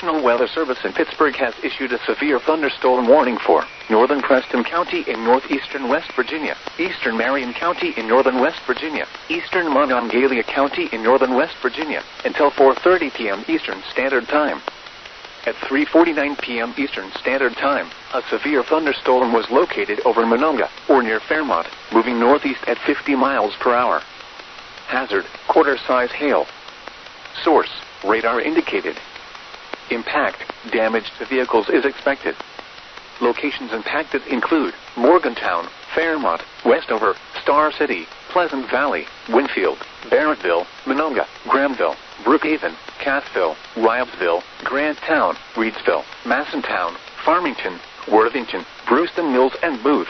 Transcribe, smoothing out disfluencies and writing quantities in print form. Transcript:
National Weather Service in Pittsburgh has issued a severe thunderstorm warning for northern Preston County in northeastern West Virginia, eastern Marion County in northern West Virginia, eastern Monongalia County in northern West Virginia, until 4:30 p.m. Eastern Standard Time. At 3:49 p.m. Eastern Standard Time, a severe thunderstorm was located over Monongah, or near Fairmont, moving northeast at 50 miles per hour. Hazard, quarter-size hail. Source, radar indicated. Impact, damage to vehicles is expected. Locations impacted include Morgantown, Fairmont, Westover, Star City, Pleasant Valley, Winfield, Barrettville, Monongah, Grahamville, Brookhaven, Cassville, Ryabsville, Granttown, Reedsville, Masontown, Farmington, Worthington, Brewston Mills, and Booth.